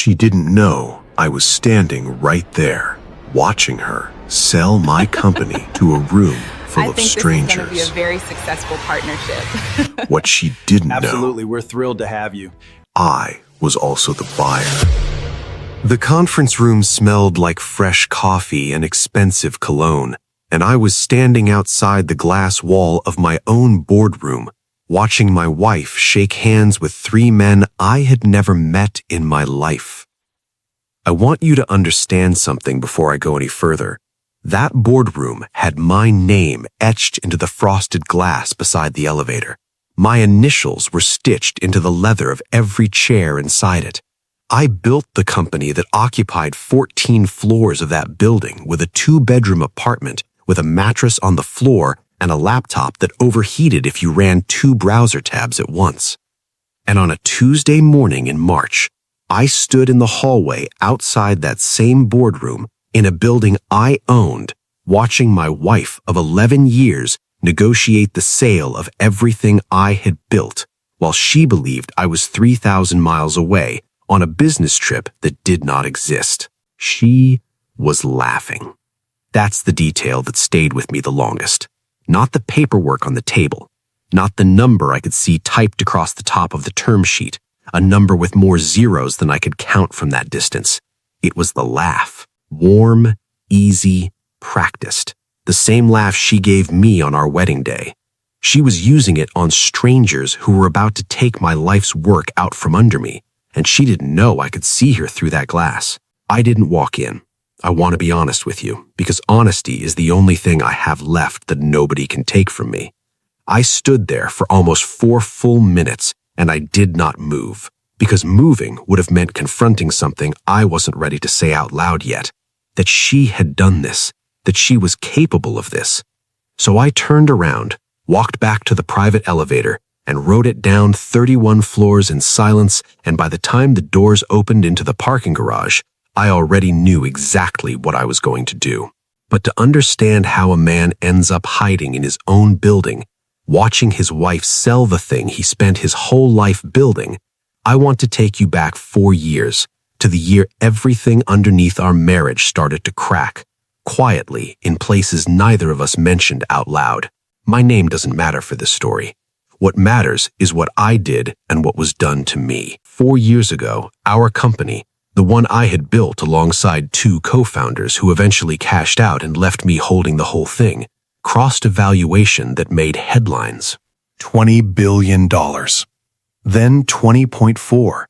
She didn't know I was standing right there, watching her sell my company to a room full of strangers. I think this is going to be a very successful partnership. What she didn't know, Absolutely, we're thrilled to have you. I was also the buyer. The conference room smelled like fresh coffee and expensive cologne, and I was standing outside the glass wall of my own boardroom, watching my wife shake hands with 3 men I had never met in my life. I want you to understand something before I go any further. That boardroom had my name etched into the frosted glass beside the elevator. My initials were stitched into the leather of every chair inside it. I built the company that occupied 14 floors of that building with a 2-bedroom apartment with a mattress on the floor and a laptop that overheated if you ran 2 browser tabs at once. And on a Tuesday morning in March, I stood in the hallway outside that same boardroom in a building I owned, watching my wife of 11 years negotiate the sale of everything I had built, while she believed I was 3,000 miles away on a business trip that did not exist. She was laughing. That's the detail that stayed with me the longest. Not the paperwork on the table, not the number I could see typed across the top of the term sheet, a number with more zeros than I could count from that distance. It was the laugh. Warm, easy, practiced. The same laugh she gave me on our wedding day. She was using it on strangers who were about to take my life's work out from under me, and she didn't know I could see her through that glass. I didn't walk in. I want to be honest with you, because honesty is the only thing I have left that nobody can take from me. I stood there for almost 4 full minutes, and I did not move, because moving would have meant confronting something I wasn't ready to say out loud yet, that she had done this, that she was capable of this. So I turned around, walked back to the private elevator, and rode it down 31 floors in silence, and by the time the doors opened into the parking garage, I already knew exactly what I was going to do. But to understand how a man ends up hiding in his own building, watching his wife sell the thing he spent his whole life building, I want to take you back 4 years, to the year everything underneath our marriage started to crack, quietly in places neither of us mentioned out loud. My name doesn't matter for this story. What matters is what I did and what was done to me. 4 years ago, our company, the one I had built alongside 2 co-founders who eventually cashed out and left me holding the whole thing, crossed a valuation that made headlines. $20 billion. Then 20.4.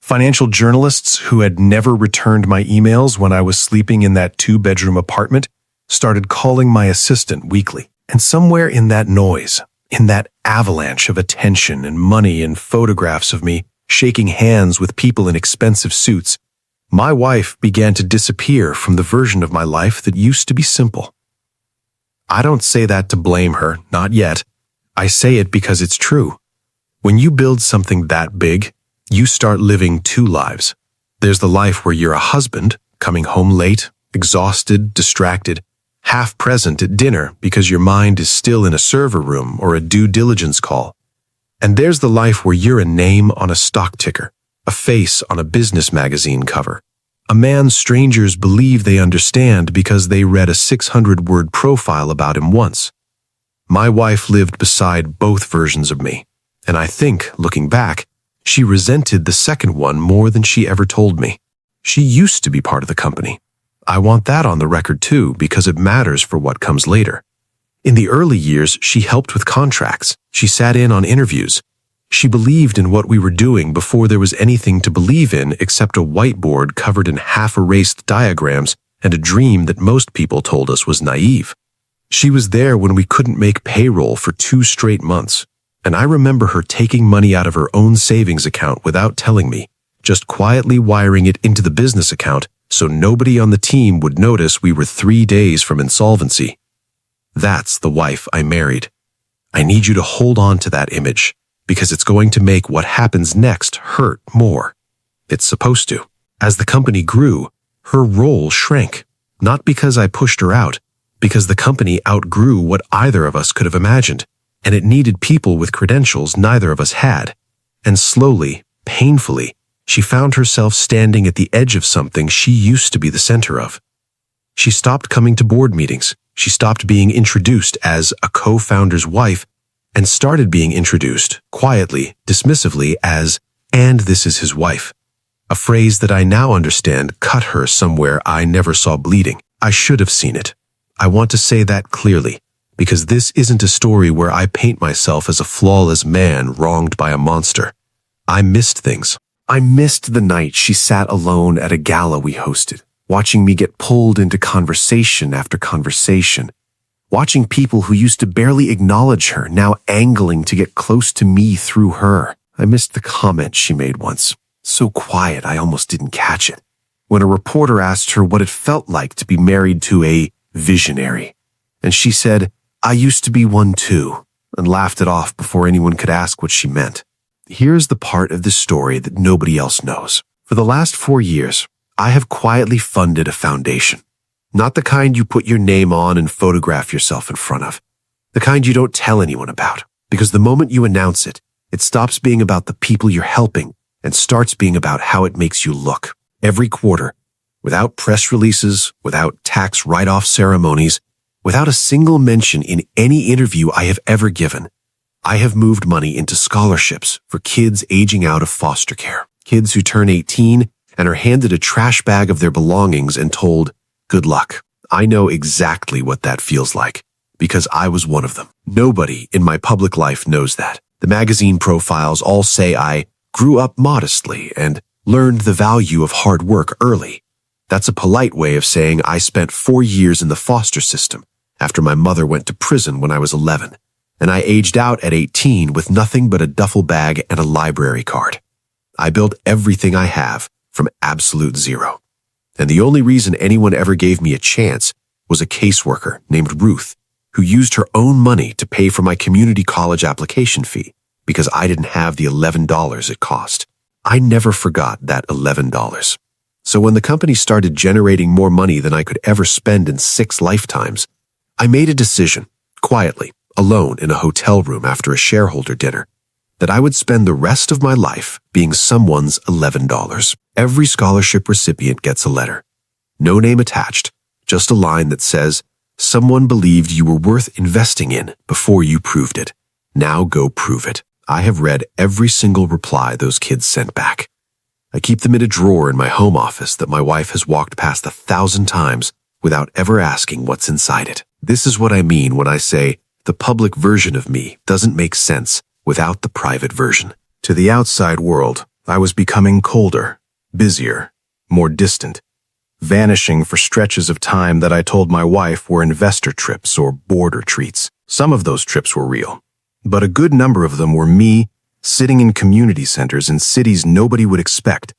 Financial journalists who had never returned my emails when I was sleeping in that 2-bedroom apartment started calling my assistant weekly. And somewhere in that noise, in that avalanche of attention and money and photographs of me shaking hands with people in expensive suits, my wife began to disappear from the version of my life that used to be simple. I don't say that to blame her, not yet. I say it because it's true. When you build something that big, you start living 2 lives. There's the life where you're a husband, coming home late, exhausted, distracted, half present at dinner because your mind is still in a server room or a due diligence call. And there's the life where you're a name on a stock ticker, a face on a business magazine cover, a man strangers believe they understand because they read a 600-word profile about him once. My wife lived beside both versions of me, and I think, looking back, she resented the second one more than she ever told me. She used to be part of the company. I want that on the record too, because it matters for what comes later. In the early years, she helped with contracts. She sat in on interviews. She believed in what we were doing before there was anything to believe in except a whiteboard covered in half-erased diagrams and a dream that most people told us was naive. She was there when we couldn't make payroll for 2 straight months. And I remember her taking money out of her own savings account without telling me, just quietly wiring it into the business account so nobody on the team would notice we were 3 days from insolvency. That's the wife I married. I need you to hold on to that image, because it's going to make what happens next hurt more. It's supposed to. As the company grew, her role shrank, not because I pushed her out, because the company outgrew what either of us could have imagined. And it needed people with credentials neither of us had. And slowly, painfully, She found herself standing at the edge of something she used to be the center of. She stopped coming to board meetings. She stopped being introduced as a co-founder's wife and started being introduced, quietly, dismissively, as, "and this is his wife." A phrase that I now understand cut her somewhere I never saw bleeding. I should have seen it. I want to say that clearly, because this isn't a story where I paint myself as a flawless man wronged by a monster. I missed things. I missed the night she sat alone at a gala we hosted, watching me get pulled into conversation after conversation, watching people who used to barely acknowledge her now angling to get close to me through her. I missed the comment she made once, so quiet I almost didn't catch it, when a reporter asked her what it felt like to be married to a visionary. And she said, "I used to be one too," and laughed it off before anyone could ask what she meant. Here's the part of this story that nobody else knows. For the last 4 years, I have quietly funded a foundation. Not the kind you put your name on and photograph yourself in front of. The kind you don't tell anyone about. Because the moment you announce it, it stops being about the people you're helping and starts being about how it makes you look. Every quarter, without press releases, without tax write-off ceremonies, without a single mention in any interview I have ever given, I have moved money into scholarships for kids aging out of foster care. Kids who turn 18 and are handed a trash bag of their belongings and told, "Good luck." I know exactly what that feels like, because I was one of them. Nobody in my public life knows that. The magazine profiles all say I grew up modestly and learned the value of hard work early. That's a polite way of saying I spent 4 years in the foster system after my mother went to prison when I was 11, and I aged out at 18 with nothing but a duffel bag and a library card. I built everything I have from absolute zero. And the only reason anyone ever gave me a chance was a caseworker named Ruth, who used her own money to pay for my community college application fee because I didn't have the $11 it cost. I never forgot that $11. So when the company started generating more money than I could ever spend in 6 lifetimes, I made a decision, quietly, alone in a hotel room after a shareholder dinner, that I would spend the rest of my life being someone's $11. Every scholarship recipient gets a letter. No name attached, just a line that says, "Someone believed you were worth investing in before you proved it. Now go prove it." I have read every single reply those kids sent back. I keep them in a drawer in my home office that my wife has walked past 1,000 times without ever asking what's inside it. This is what I mean when I say the public version of me doesn't make sense without the private version. To the outside world, I was becoming colder, busier, more distant, vanishing for stretches of time that I told my wife were investor trips or board retreats. Some of those trips were real, but a good number of them were me sitting in community centers in cities nobody would expect,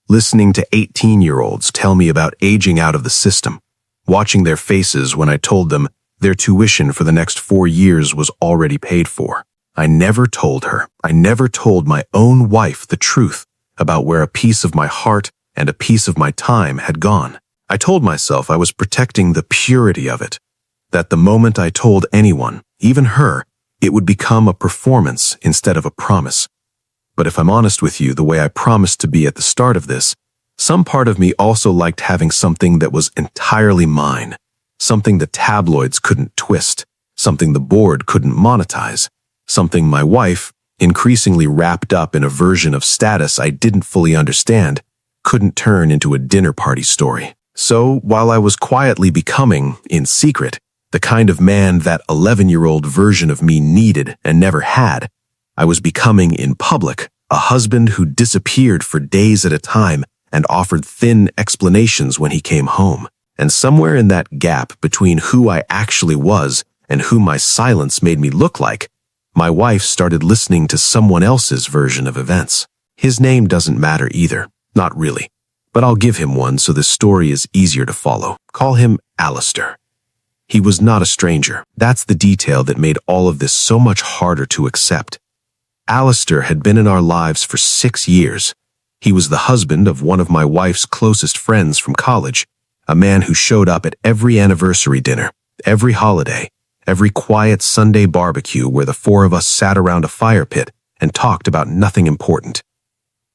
listening to 18-year-olds tell me about aging out of the system, watching their faces when I told them their tuition for the next 4 years was already paid for. I never told her, I never told my own wife the truth about where a piece of my heart and a piece of my time had gone. I told myself I was protecting the purity of it, that the moment I told anyone, even her, it would become a performance instead of a promise. But if I'm honest with you, the way I promised to be at the start of this, some part of me also liked having something that was entirely mine, something the tabloids couldn't twist, something the board couldn't monetize, something my wife, increasingly wrapped up in a version of status I didn't fully understand, couldn't turn into a dinner party story. So, while I was quietly becoming, in secret, the kind of man that 11-year-old version of me needed and never had, I was becoming, in public, a husband who disappeared for days at a time and offered thin explanations when he came home. And somewhere in that gap between who I actually was and who my silence made me look like, my wife started listening to someone else's version of events. His name doesn't matter either, not really, but I'll give him one so this story is easier to follow. Call him Alistair. He was not a stranger. That's the detail that made all of this so much harder to accept. Alistair had been in our lives for 6 years. He was the husband of one of my wife's closest friends from college, a man who showed up at every anniversary dinner, every holiday, every quiet Sunday barbecue where the 4 of us sat around a fire pit and talked about nothing important.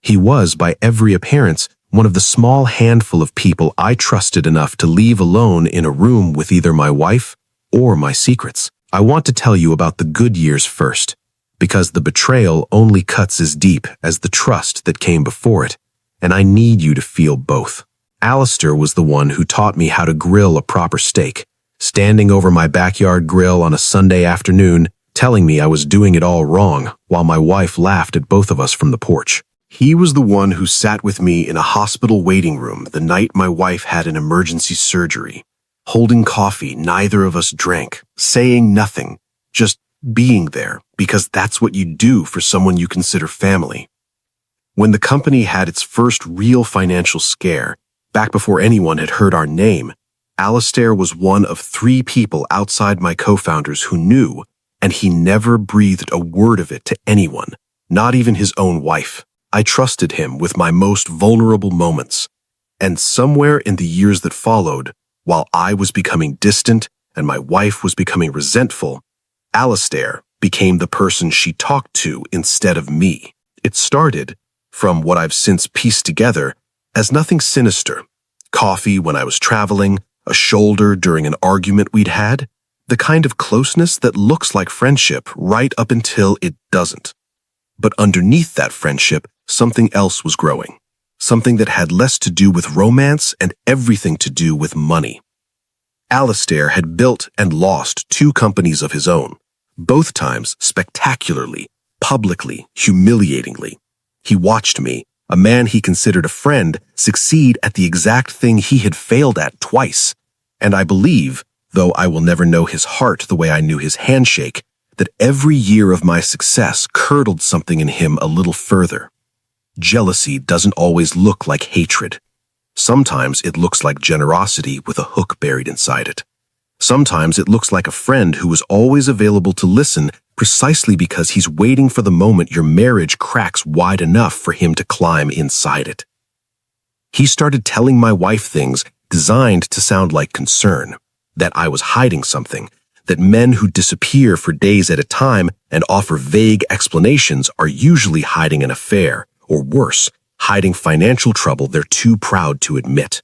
He was, by every appearance, one of the small handful of people I trusted enough to leave alone in a room with either my wife or my secrets. I want to tell you about the good years first, because the betrayal only cuts as deep as the trust that came before it, and I need you to feel both. Alistair was the one who taught me how to grill a proper steak, standing over my backyard grill on a Sunday afternoon, telling me I was doing it all wrong, while my wife laughed at both of us from the porch. He was the one who sat with me in a hospital waiting room the night my wife had an emergency surgery, holding coffee neither of us drank, saying nothing, just being there, because that's what you do for someone you consider family. When the company had its first real financial scare, back before anyone had heard our name, Alistair was one of 3 people outside my co-founders who knew, and he never breathed a word of it to anyone, not even his own wife. I trusted him with my most vulnerable moments, and somewhere in the years that followed, while I was becoming distant and my wife was becoming resentful, Alistair became the person she talked to instead of me. It started, from what I've since pieced together, as nothing sinister. Coffee when I was traveling, a shoulder during an argument we'd had, the kind of closeness that looks like friendship right up until it doesn't. But underneath that friendship, something else was growing. Something that had less to do with romance and everything to do with money. Alistair had built and lost 2 companies of his own, both times spectacularly, publicly, humiliatingly. He watched me, a man he considered a friend, succeed at the exact thing he had failed at twice. And I believe, though I will never know his heart the way I knew his handshake, that every year of my success curdled something in him a little further. Jealousy doesn't always look like hatred. Sometimes it looks like generosity with a hook buried inside it. Sometimes it looks like a friend who is always available to listen precisely because he's waiting for the moment your marriage cracks wide enough for him to climb inside it. He started telling my wife things designed to sound like concern, that I was hiding something, that men who disappear for days at a time and offer vague explanations are usually hiding an affair, or worse, hiding financial trouble they're too proud to admit.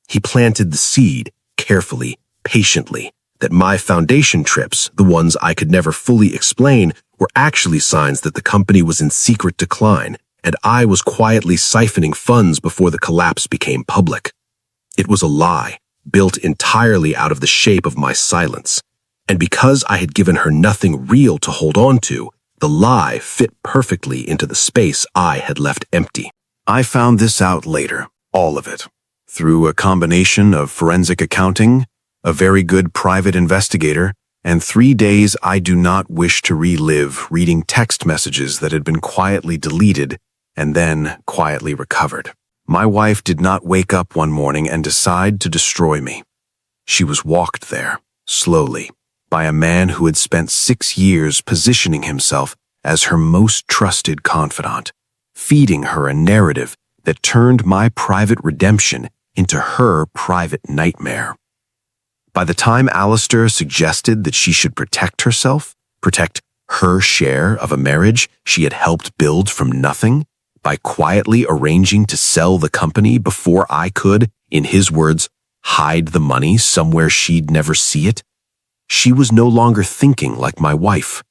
He planted the seed, carefully, patiently, that my foundation trips, the ones I could never fully explain, were actually signs that the company was in secret decline, and I was quietly siphoning funds before the collapse became public. It was a lie, built entirely out of the shape of my silence. And because I had given her nothing real to hold on to, the lie fit perfectly into the space I had left empty. I found this out later, all of it, through a combination of forensic accounting, a very good private investigator, and 3 days I do not wish to relive reading text messages that had been quietly deleted and then quietly recovered. My wife did not wake up one morning and decide to destroy me. She was walked there, slowly, by a man who had spent 6 years positioning himself as her most trusted confidant, feeding her a narrative that turned my private redemption into her private nightmare. By the time Alistair suggested that she should protect herself, protect her share of a marriage she had helped build from nothing, by quietly arranging to sell the company before I could, in his words, hide the money somewhere she'd never see it, she was no longer thinking like my wife.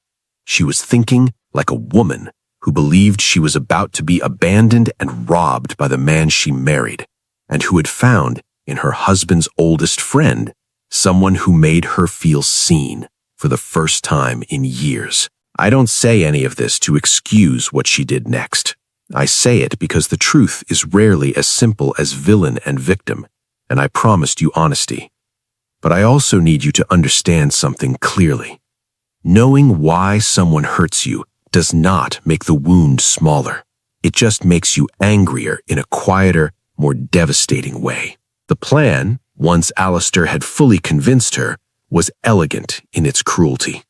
She was thinking like a woman who believed she was about to be abandoned and robbed by the man she married, and who had found, in her husband's oldest friend, someone who made her feel seen for the first time in years. I don't say any of this to excuse what she did next. I say it because the truth is rarely as simple as villain and victim, and I promised you honesty. But I also need you to understand something clearly. Knowing why someone hurts you does not make the wound smaller. It just makes you angrier in a quieter, more devastating way. The plan, once Alistair had fully convinced her, was elegant in its cruelty.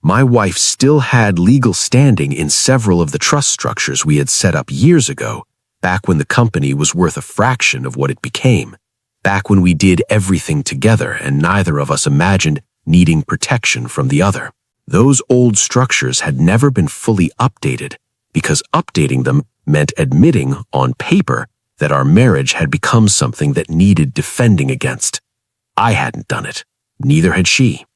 My wife still had legal standing in several of the trust structures we had set up years ago, back when the company was worth a fraction of what it became, back when we did everything together and neither of us imagined needing protection from the other. Those old structures had never been fully updated because updating them meant admitting, on paper, that our marriage had become something that needed defending against. I hadn't done it. Neither had she.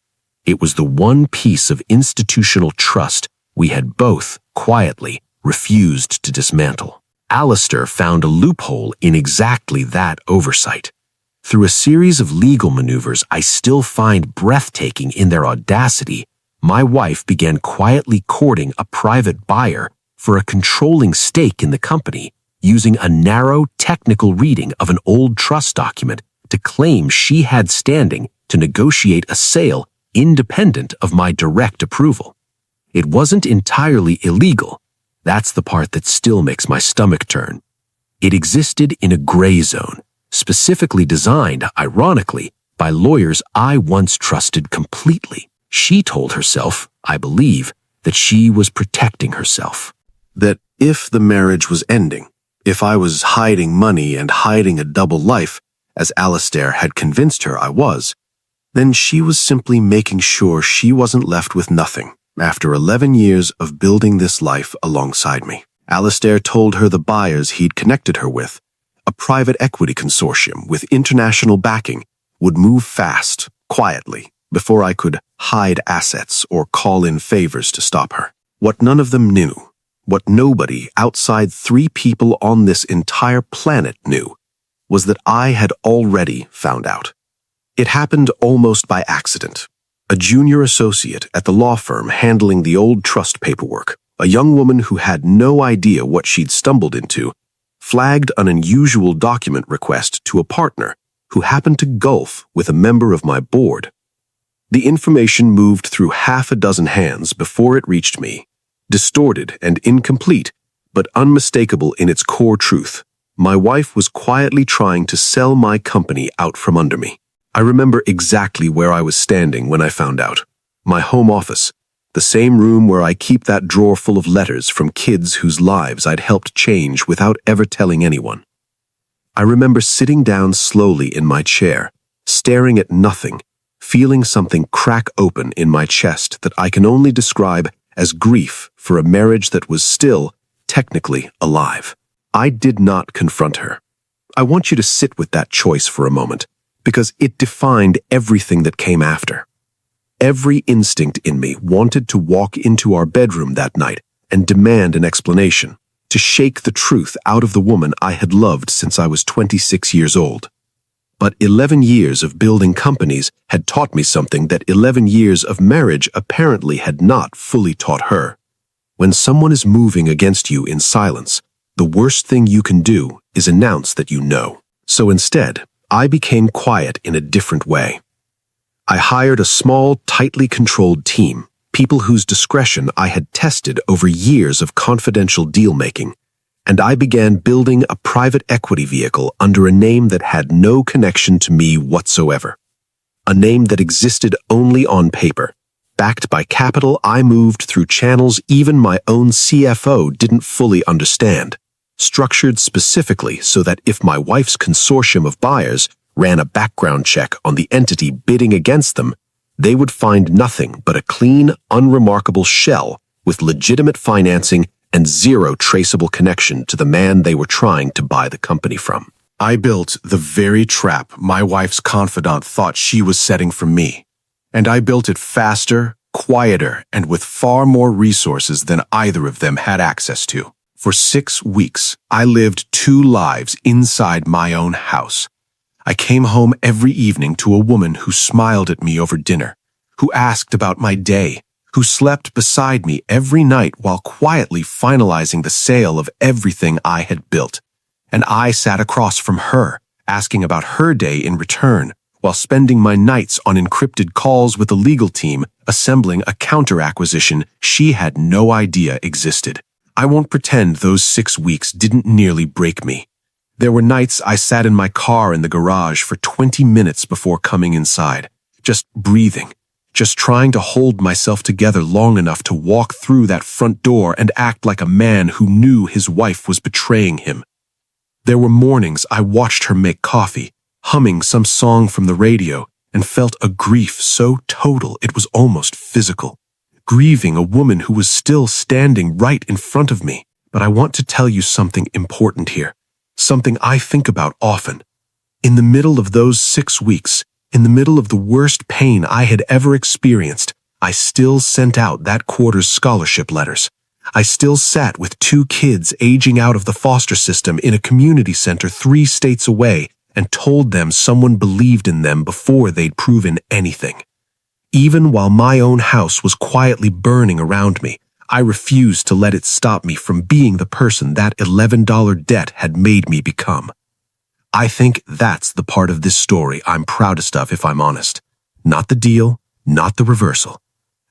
It was the one piece of institutional trust we had both, quietly, refused to dismantle. Alistair found a loophole in exactly that oversight. Through a series of legal maneuvers I still find breathtaking in their audacity, my wife began quietly courting a private buyer for a controlling stake in the company, using a narrow technical reading of an old trust document to claim she had standing to negotiate a sale independent of my direct approval. It wasn't entirely illegal. That's the part that still makes my stomach turn. It existed in a gray zone, specifically designed, ironically, by lawyers I once trusted completely. She told herself, I believe, that she was protecting herself. That if the marriage was ending, if I was hiding money and hiding a double life, as Alistair had convinced her I was, then she was simply making sure she wasn't left with nothing after 11 years of building this life alongside me. Alistair told her the buyers he'd connected her with, a private equity consortium with international backing, would move fast, quietly, before I could hide assets or call in favors to stop her. What none of them knew, what nobody outside 3 people on this entire planet knew, was that I had already found out. It happened almost by accident. A junior associate at the law firm handling the old trust paperwork, a young woman who had no idea what she'd stumbled into, flagged an unusual document request to a partner who happened to golf with a member of my board. The information moved through half a dozen hands before it reached me, distorted and incomplete, but unmistakable in its core truth. My wife was quietly trying to sell my company out from under me. I remember exactly where I was standing when I found out. My home office, the same room where I keep that drawer full of letters from kids whose lives I'd helped change without ever telling anyone. I remember sitting down slowly in my chair, staring at nothing, feeling something crack open in my chest that I can only describe as grief for a marriage that was still, technically, alive. I did not confront her. I want you to sit with that choice for a moment, because it defined everything that came after. Every instinct in me wanted to walk into our bedroom that night and demand an explanation, to shake the truth out of the woman I had loved since I was 26 years old. But 11 years of building companies had taught me something that 11 years of marriage apparently had not fully taught her. When someone is moving against you in silence, the worst thing you can do is announce that you know. So instead, I became quiet in a different way. I hired a small, tightly controlled team, people whose discretion I had tested over years of confidential deal-making, and I began building a private equity vehicle under a name that had no connection to me whatsoever. A name that existed only on paper, backed by capital I moved through channels even my own CFO didn't fully understand, structured specifically so that if my wife's consortium of buyers ran a background check on the entity bidding against them, they would find nothing but a clean, unremarkable shell with legitimate financing and zero traceable connection to the man they were trying to buy the company from. I built the very trap my wife's confidant thought she was setting for me, and I built it faster, quieter, and with far more resources than either of them had access to. For 6 weeks, I lived 2 lives inside my own house. I came home every evening to a woman who smiled at me over dinner, who asked about my day, who slept beside me every night while quietly finalizing the sale of everything I had built. And I sat across from her, asking about her day in return, while spending my nights on encrypted calls with the legal team, assembling a counter-acquisition she had no idea existed. I won't pretend those 6 weeks didn't nearly break me. There were nights I sat in my car in the garage for 20 minutes before coming inside, just breathing, just trying to hold myself together long enough to walk through that front door and act like a man who knew his wife was betraying him. There were mornings I watched her make coffee, humming some song from the radio, and felt a grief so total it was almost physical. Grieving a woman who was still standing right in front of me, but I want to tell you something important here, something I think about often. In the middle of those 6 weeks, in the middle of the worst pain I had ever experienced, I still sent out that quarter's scholarship letters. I still sat with 2 kids aging out of the foster system in a community center 3 states away and told them someone believed in them before they'd proven anything. Even while my own house was quietly burning around me, I refused to let it stop me from being the person that $11 debt had made me become. I think that's the part of this story I'm proudest of, if I'm honest. Not the deal, not the reversal.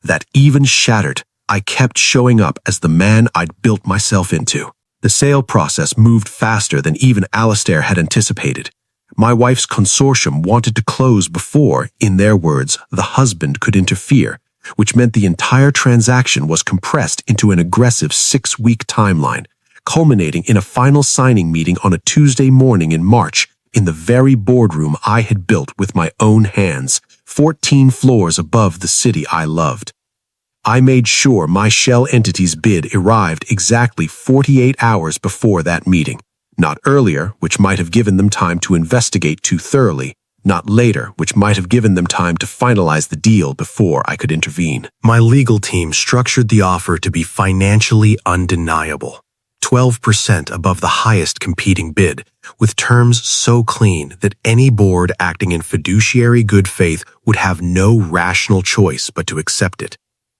That even shattered, I kept showing up as the man I'd built myself into. The sale process moved faster than even Alistair had anticipated. My wife's consortium wanted to close before, in their words, the husband could interfere, which meant the entire transaction was compressed into an aggressive 6-week timeline, culminating in a final signing meeting on a Tuesday morning in March in the very boardroom I had built with my own hands, 14 floors above the city I loved. I made sure my shell entity's bid arrived exactly 48 hours before that meeting, not earlier, which might have given them time to investigate too thoroughly, not later, which might have given them time to finalize the deal before I could intervene. My legal team structured the offer to be financially undeniable, 12% above the highest competing bid, with terms so clean that any board acting in fiduciary good faith would have no rational choice but to accept it,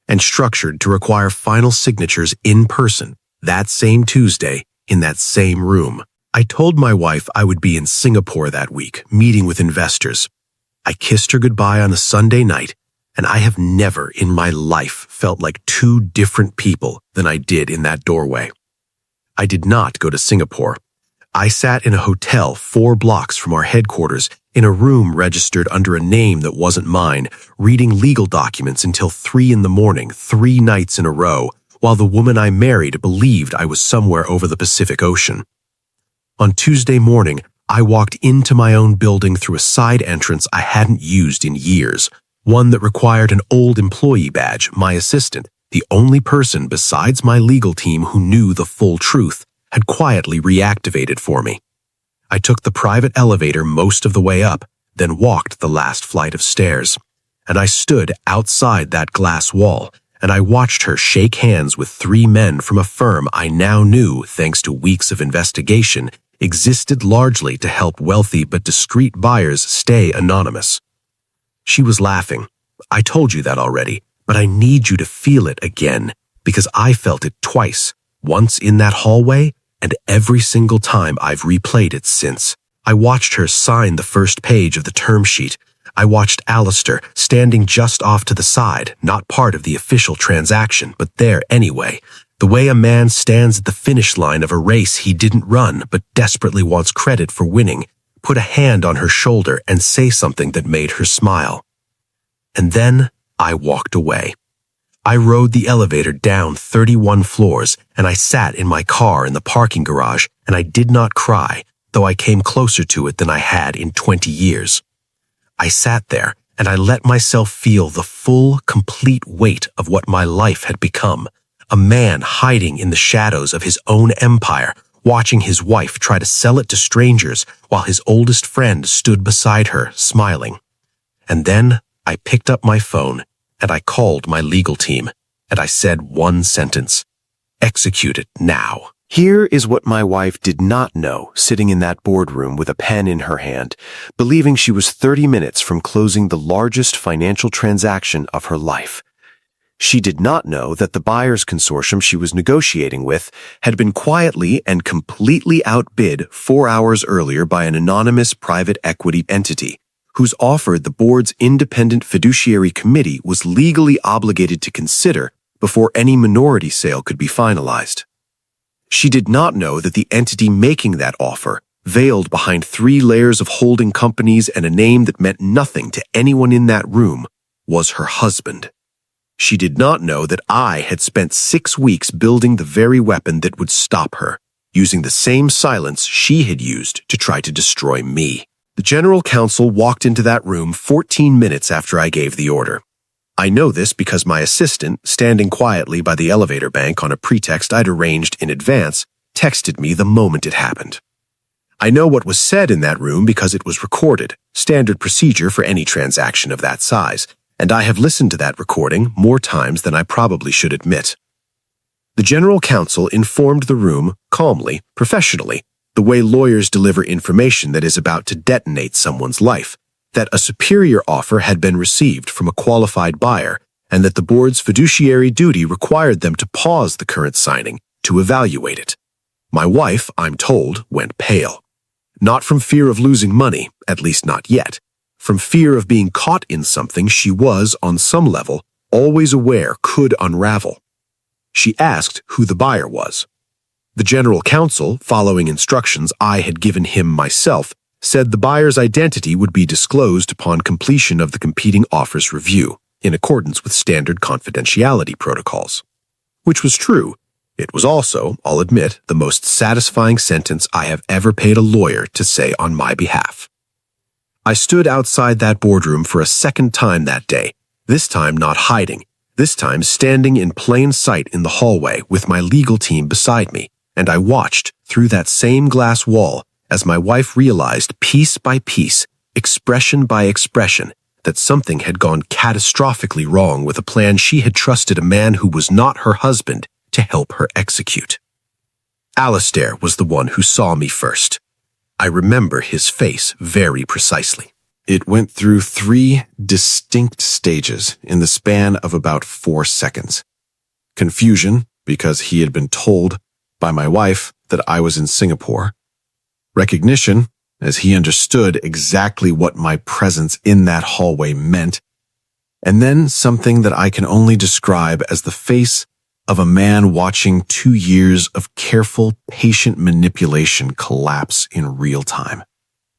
and structured to require final signatures in person that same Tuesday in that same room. I told my wife I would be in Singapore that week, meeting with investors. I kissed her goodbye on a Sunday night, and I have never in my life felt like 2 different people than I did in that doorway. I did not go to Singapore. I sat in a hotel 4 blocks from our headquarters in a room registered under a name that wasn't mine, reading legal documents until 3 in the morning, 3 nights in a row, while the woman I married believed I was somewhere over the Pacific Ocean. On Tuesday morning, I walked into my own building through a side entrance I hadn't used in years, one that required an old employee badge. My assistant, the only person besides my legal team who knew the full truth, had quietly reactivated for me. I took the private elevator most of the way up, then walked the last flight of stairs, and I stood outside that glass wall, and I watched her shake hands with 3 men from a firm I now knew, thanks to weeks of investigation, existed largely to help wealthy but discreet buyers stay anonymous. She was laughing. I told you that already, but I need you to feel it again, because I felt it twice, once in that hallway, and every single time I've replayed it since. I watched her sign the first page of the term sheet. I watched Alistair standing just off to the side, not part of the official transaction, but there anyway, the way a man stands at the finish line of a race he didn't run but desperately wants credit for winning, put a hand on her shoulder and say something that made her smile. And then I walked away. I rode the elevator down 31 floors, and I sat in my car in the parking garage, and I did not cry, though I came closer to it than I had in 20 years. I sat there, and I let myself feel the full, complete weight of what my life had become, a man hiding in the shadows of his own empire, watching his wife try to sell it to strangers while his oldest friend stood beside her, smiling. And then I picked up my phone, and I called my legal team, and I said one sentence: execute it now. Here is what my wife did not know, sitting in that boardroom with a pen in her hand, believing she was 30 minutes from closing the largest financial transaction of her life. She did not know that the buyers consortium she was negotiating with had been quietly and completely outbid 4 hours earlier by an anonymous private equity entity, whose offer the board's independent fiduciary committee was legally obligated to consider before any minority sale could be finalized. She did not know that the entity making that offer, veiled behind 3 layers of holding companies and a name that meant nothing to anyone in that room, was her husband. She did not know that I had spent 6 weeks building the very weapon that would stop her, using the same silence she had used to try to destroy me. The general counsel walked into that room 14 minutes after I gave the order. I know this because my assistant, standing quietly by the elevator bank on a pretext I'd arranged in advance, texted me the moment it happened. I know what was said in that room because it was recorded, standard procedure for any transaction of that size, and I have listened to that recording more times than I probably should admit. The general counsel informed the room, calmly, professionally, the way lawyers deliver information that is about to detonate someone's life, that a superior offer had been received from a qualified buyer, and that the board's fiduciary duty required them to pause the current signing to evaluate it. My wife, I'm told, went pale. Not from fear of losing money, at least not yet. From fear of being caught in something she was, on some level, always aware could unravel. She asked who the buyer was. The general counsel, following instructions I had given him myself, said the buyer's identity would be disclosed upon completion of the competing offers review, in accordance with standard confidentiality protocols. Which was true. It was also, I'll admit, the most satisfying sentence I have ever paid a lawyer to say on my behalf. I stood outside that boardroom for a second time that day, this time not hiding, this time standing in plain sight in the hallway with my legal team beside me, and I watched, through that same glass wall, as my wife realized piece by piece, expression by expression, that something had gone catastrophically wrong with a plan she had trusted a man who was not her husband to help her execute. Alistair was the one who saw me first. I remember his face very precisely. It went through 3 distinct stages in the span of about 4 seconds. Confusion, because he had been told by my wife that I was in Singapore. Recognition, as he understood exactly what my presence in that hallway meant. And then something that I can only describe as the face of a man watching 2 years of careful, patient manipulation collapse in real time.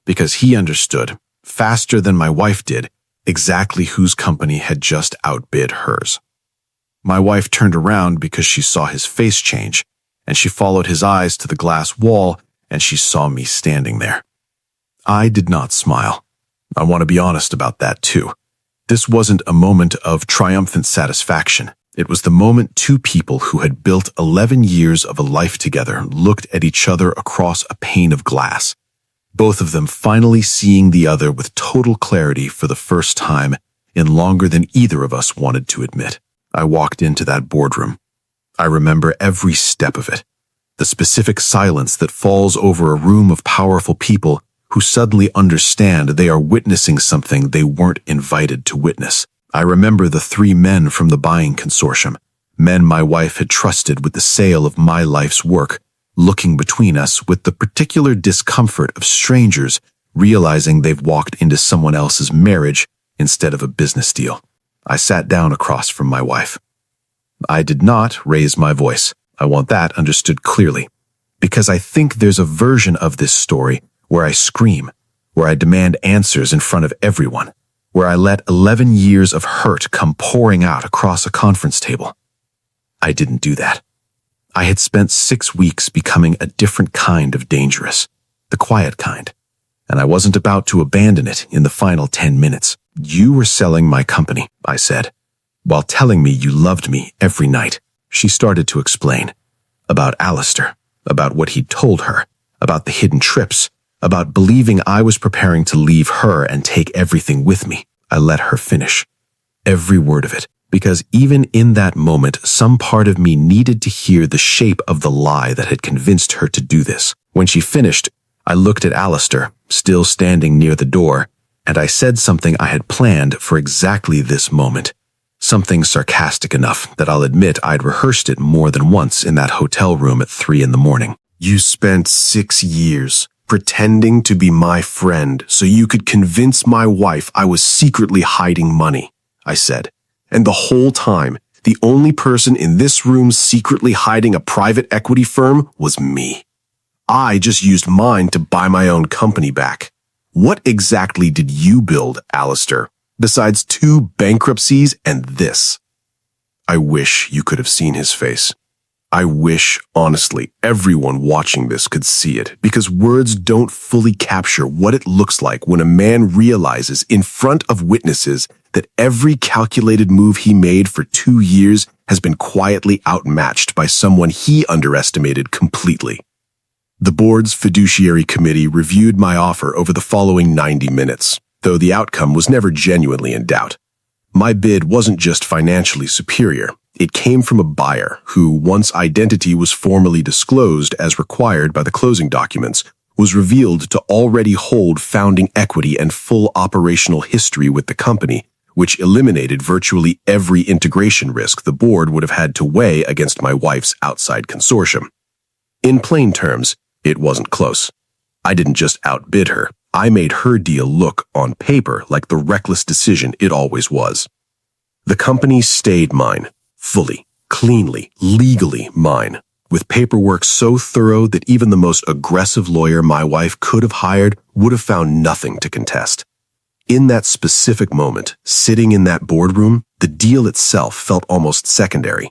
Because he understood, faster than my wife did, exactly whose company had just outbid hers. My wife turned around because she saw his face change, and she followed his eyes to the glass wall, and she saw me standing there. I did not smile. I want to be honest about that too. This wasn't a moment of triumphant satisfaction. It was the moment 2 people who had built 11 years of a life together looked at each other across a pane of glass, both of them finally seeing the other with total clarity for the first time in longer than either of us wanted to admit. I walked into that boardroom. I remember every step of it, the specific silence that falls over a room of powerful people who suddenly understand they are witnessing something they weren't invited to witness. I remember the 3 men from the buying consortium, men my wife had trusted with the sale of my life's work, looking between us with the particular discomfort of strangers realizing they've walked into someone else's marriage instead of a business deal. I sat down across from my wife. I did not raise my voice. I want that understood clearly, because I think there's a version of this story where I scream, where I demand answers in front of everyone, where I let 11 years of hurt come pouring out across a conference table. I didn't do that. I had spent 6 weeks becoming a different kind of dangerous, the quiet kind, and I wasn't about to abandon it in the final 10 minutes. You were selling my company, I said, while telling me you loved me every night. She started to explain about Alistair, about what he'd told her, about the hidden trips, about believing I was preparing to leave her and take everything with me. I let her finish, every word of it, because even in that moment, some part of me needed to hear the shape of the lie that had convinced her to do this. When she finished, I looked at Alistair, still standing near the door, and I said something I had planned for exactly this moment. Something sarcastic enough that I'll admit I'd rehearsed it more than once in that hotel room at 3 a.m. You spent 6 years pretending to be my friend so you could convince my wife I was secretly hiding money, I said. And the whole time, the only person in this room secretly hiding a private equity firm was me. I just used mine to buy my own company back. What exactly did you build, Alistair, besides 2 bankruptcies and this? I wish you could have seen his face. I wish, honestly, everyone watching this could see it, because words don't fully capture what it looks like when a man realizes in front of witnesses that every calculated move he made for 2 years has been quietly outmatched by someone he underestimated completely. The board's fiduciary committee reviewed my offer over the following 90 minutes, though the outcome was never genuinely in doubt. My bid wasn't just financially superior. It came from a buyer who, once identity was formally disclosed as required by the closing documents, was revealed to already hold founding equity and full operational history with the company, which eliminated virtually every integration risk the board would have had to weigh against my wife's outside consortium. In plain terms, it wasn't close. I didn't just outbid her. I made her deal look, on paper, like the reckless decision it always was. The company stayed mine, fully, cleanly, legally mine, with paperwork so thorough that even the most aggressive lawyer my wife could have hired would have found nothing to contest. In that specific moment, sitting in that boardroom, the deal itself felt almost secondary.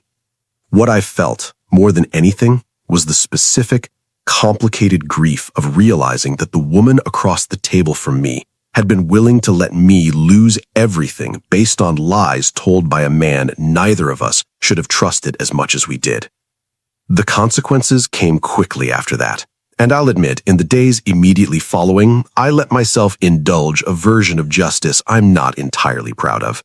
What I felt, more than anything, was the specific, complicated grief of realizing that the woman across the table from me had been willing to let me lose everything based on lies told by a man neither of us should have trusted as much as we did. The consequences came quickly after that, and I'll admit, in the days immediately following, I let myself indulge a version of justice I'm not entirely proud of.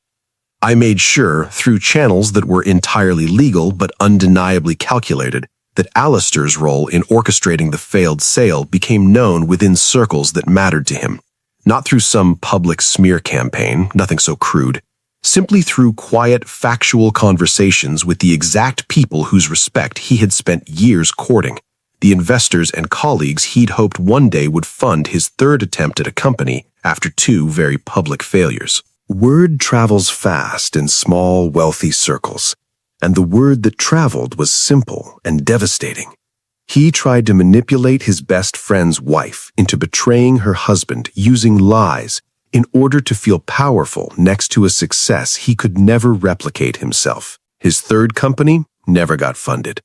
I made sure, through channels that were entirely legal but undeniably calculated, that Alistair's role in orchestrating the failed sale became known within circles that mattered to him, not through some public smear campaign, nothing so crude, simply through quiet, factual conversations with the exact people whose respect he had spent years courting, the investors and colleagues he'd hoped one day would fund his third attempt at a company after 2 very public failures. Word travels fast in small, wealthy circles, and the word that traveled was simple and devastating. He tried to manipulate his best friend's wife into betraying her husband using lies in order to feel powerful next to a success he could never replicate himself. His third company never got funded.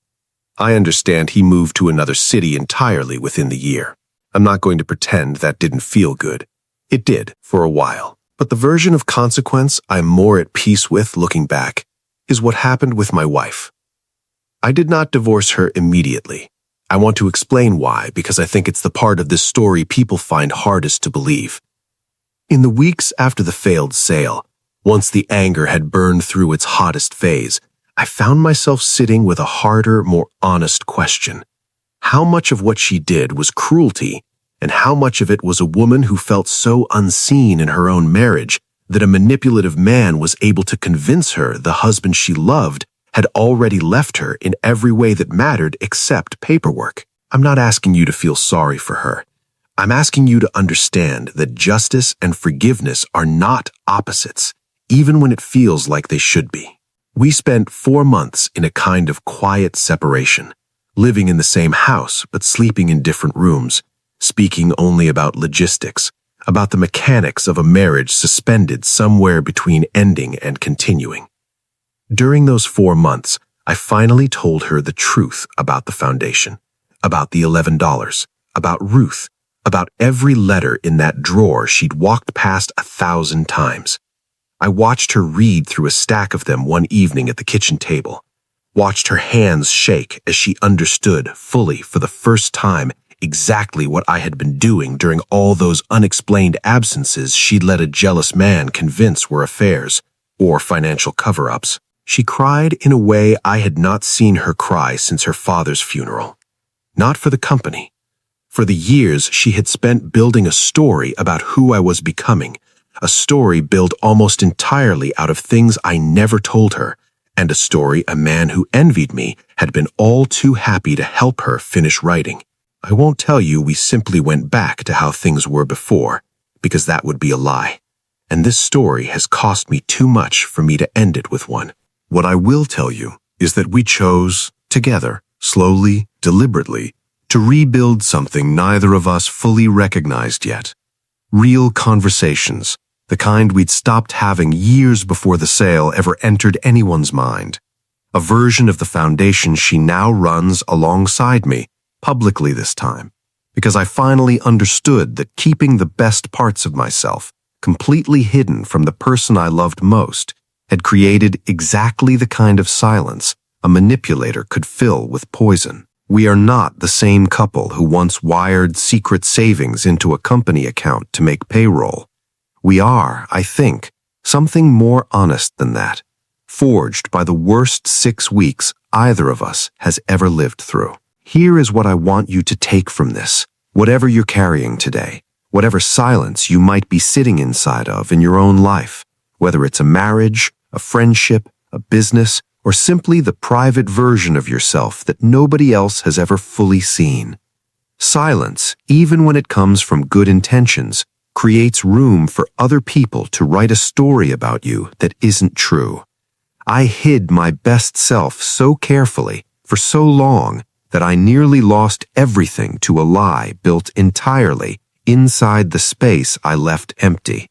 I understand he moved to another city entirely within the year. I'm not going to pretend that didn't feel good. It did, for a while. But the version of consequence I'm more at peace with looking back is what happened with my wife. I did not divorce her immediately. I want to explain why, because I think it's the part of this story people find hardest to believe. In the weeks after the failed sale, once the anger had burned through its hottest phase, I found myself sitting with a harder, more honest question. How much of what she did was cruelty, and how much of it was a woman who felt so unseen in her own marriage that a manipulative man was able to convince her the husband she loved had already left her in every way that mattered except paperwork? I'm not asking you to feel sorry for her. I'm asking you to understand that justice and forgiveness are not opposites, even when it feels like they should be. We spent 4 months in a kind of quiet separation, living in the same house but sleeping in different rooms, speaking only about logistics, about the mechanics of a marriage suspended somewhere between ending and continuing. During those 4 months, I finally told her the truth about the foundation, about the $11, about Ruth, about every letter in that drawer she'd walked past 1,000 times. I watched her read through a stack of them one evening at the kitchen table, watched her hands shake as she understood fully for the first time exactly what I had been doing during all those unexplained absences she'd let a jealous man convince were affairs or financial cover-ups. She cried in a way I had not seen her cry since her father's funeral. Not for the company. For the years she had spent building a story about who I was becoming, a story built almost entirely out of things I never told her, and a story a man who envied me had been all too happy to help her finish writing. I won't tell you we simply went back to how things were before, because that would be a lie. And this story has cost me too much for me to end it with one. What I will tell you is that we chose, together, slowly, deliberately, to rebuild something neither of us fully recognized yet. Real conversations, the kind we'd stopped having years before the sale ever entered anyone's mind. A version of the foundation she now runs alongside me, publicly this time, because I finally understood that keeping the best parts of myself, completely hidden from the person I loved most, had created exactly the kind of silence a manipulator could fill with poison. We are not the same couple who once wired secret savings into a company account to make payroll. We are, I think, something more honest than that, forged by the worst 6 weeks either of us has ever lived through. Here is what I want you to take from this, whatever you're carrying today, whatever silence you might be sitting inside of in your own life, whether it's a marriage, a friendship, a business, or simply the private version of yourself that nobody else has ever fully seen. Silence, even when it comes from good intentions, creates room for other people to write a story about you that isn't true. I hid my best self so carefully for so long that I nearly lost everything to a lie built entirely inside the space I left empty.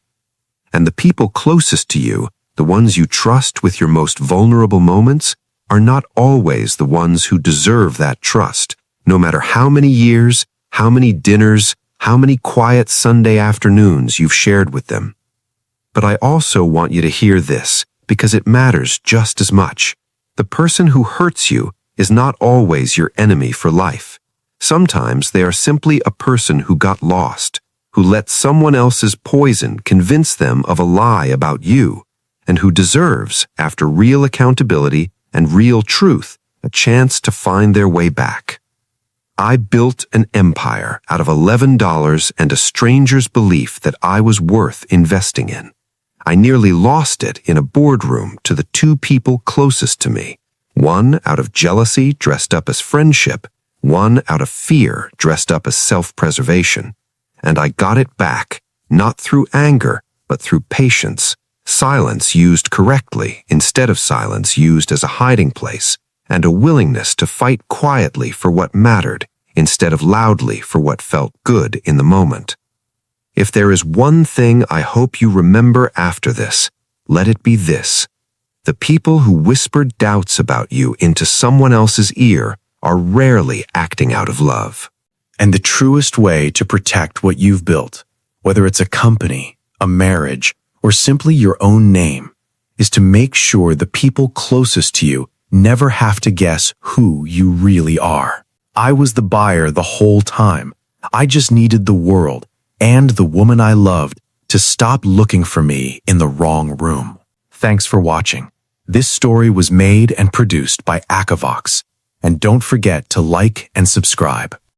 And the people closest to you, the ones you trust with your most vulnerable moments, are not always the ones who deserve that trust, no matter how many years, how many dinners, how many quiet Sunday afternoons you've shared with them. But I also want you to hear this, because it matters just as much. The person who hurts you is not always your enemy for life. Sometimes they are simply a person who got lost, who let someone else's poison convince them of a lie about you, and who deserves, after real accountability and real truth, a chance to find their way back. I built an empire out of $11 and a stranger's belief that I was worth investing in. I nearly lost it in a boardroom to the 2 people closest to me, one out of jealousy dressed up as friendship, one out of fear dressed up as self-preservation. And I got it back, not through anger, but through patience, silence used correctly instead of silence used as a hiding place, and a willingness to fight quietly for what mattered instead of loudly for what felt good in the moment. If there is one thing I hope you remember after this, let it be this. The people who whispered doubts about you into someone else's ear are rarely acting out of love. And the truest way to protect what you've built, whether it's a company, a marriage, or simply your own name, is to make sure the people closest to you never have to guess who you really are. I was the buyer the whole time. I just needed the world and the woman I loved to stop looking for me in the wrong room. Thanks for watching. This story was made and produced by Akavox. And don't forget to like and subscribe.